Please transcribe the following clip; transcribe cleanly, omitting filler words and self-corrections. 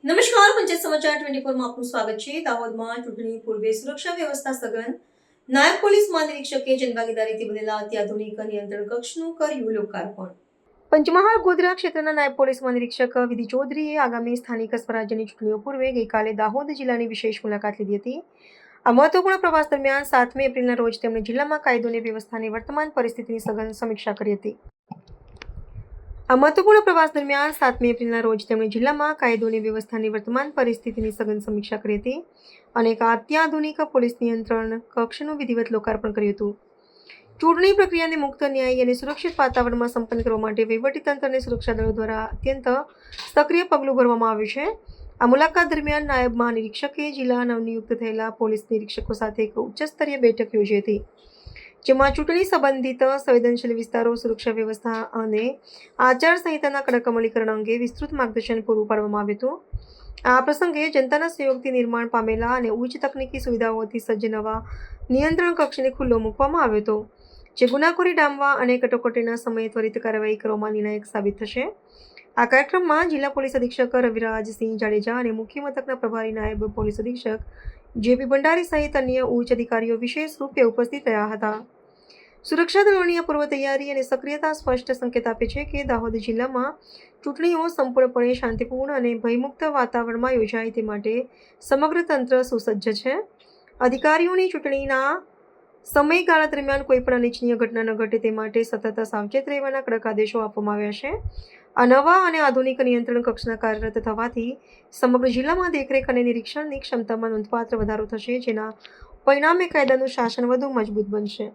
નમસ્કાર, પંચાયત સમાચાર 24 માં આપનું સ્વાગત છે. દાહોદમાં ચૂંટણી પૂર્વે સુરક્ષા વ્યવસ્થા સઘન. નાયબ પોલીસ મહાનિરીક્ષકે જનભાગીદારીથી બનેલા અત્યાધુનિક નિયંત્રણ કક્ષનું કર્યું લોકાર્પણ. પંચમહાલ ગોધરા ક્ષેત્રના નાયબ પોલીસ મહાનિરીક્ષક વિધિ ચૌધરીએ આગામી સ્થાનિક સ્વરાજ્યની ચૂંટણીઓ પૂર્વે ગઈકાલે દાહોદ જિલ્લાની વિશેષ મુલાકાત લીધી હતી. આ મહત્વપૂર્ણ પ્રવાસ દરમિયાન 7મી એપ્રિલના રોજ તેમણે જિલ્લામાં કાયદો અને વ્યવસ્થાની વર્તમાન પરિસ્થિતિની સઘન સમીક્ષા કરી હતી. આ મહત્વપૂર્ણ પ્રવાસ દરમિયાન 7મી એપ્રિલના રોજ તેમણે જિલ્લામાં કાયદો અને વ્યવસ્થાની વર્તમાન પરિસ્થિતિની સઘન સમીક્ષા કરી હતી અને એક અત્યાધુનિક પોલીસ નિયંત્રણ કક્ષનું વિધિવત લોકાર્પણ કર્યું હતું. ચૂંટણી પ્રક્રિયાને મુક્ત, ન્યાયી અને સુરક્ષિત વાતાવરણમાં સંપન્ન કરવા માટે વહીવટીતંત્ર અને સુરક્ષા દળો દ્વારા અત્યંત સક્રિય પગલું ભરવામાં આવ્યું છે. આ મુલાકાત દરમિયાન નાયબ મહાનિરીક્ષકે જિલ્લા નવનિયુક્ત થયેલા પોલીસ નિરીક્ષકો સાથે એક ઉચ્ચસ્તરીય બેઠક યોજી હતી, જેમાં ચૂંટણી સંબંધિત સંવેદનશીલ વિસ્તારો, સુરક્ષા વ્યવસ્થા અને આચારસંહિતાના કડક અમલીકરણ અંગે વિસ્તૃત માર્ગદર્શન પૂરું પાડવામાં આવ્યું હતું. આ પ્રસંગે જનતાના સહયોગથી નિર્માણ પામેલા અને ઉચ્ચ તકનીકી સુવિધાઓથી સજ્જ નવા નિયંત્રણ કક્ષને ખુલ્લો મૂકવામાં આવ્યો હતો, જે ગુનાખોરી ડામવા અને કટોકટીના સમયે ત્વરિત કાર્યવાહી કરવામાં નિર્ણાયક સાબિત થશે. આ કાર્યક્રમમાં જિલ્લા પોલીસ અધિક્ષક રવિરાજસિંહ જાડેજા અને મુખ્ય મથકના પ્રભારી નાયબ પોલીસ અધિક્ષક જેપી ભંડારી સહિત અન્ય ઉચ્ચ અધિકારીઓ વિશેષ રૂપે ઉપસ્થિત રહ્યા હતા. સુરક્ષા દળોની આ પૂર્વ તૈયારી અને સક્રિયતા સ્પષ્ટ સંકેત આપે છે કે દાહોદ જિલ્લામાં ચૂંટણીઓ સંપૂર્ણપણે શાંતિપૂર્ણ અને ભયમુક્ત વાતાવરણમાં યોજાય તે માટે સમગ્ર તંત્ર સુસજ્જ છે. અધિકારીઓની ચૂંટણીના સમયગાળા દરમિયાન કોઈપણ અનિચ્છનીય ઘટના ન ઘટે તે માટે સતત સાવચેત રહેવાના કડક આદેશો આપવામાં આવ્યા છે. આ નવા અને આધુનિક નિયંત્રણ કક્ષના કાર્યરત થવાથી સમગ્ર જિલ્લામાં દેખરેખ અને નિરીક્ષણની ક્ષમતામાં નોંધપાત્ર વધારો થશે, જેના પરિણામે કાયદાનું શાસન વધુ મજબૂત બનશે.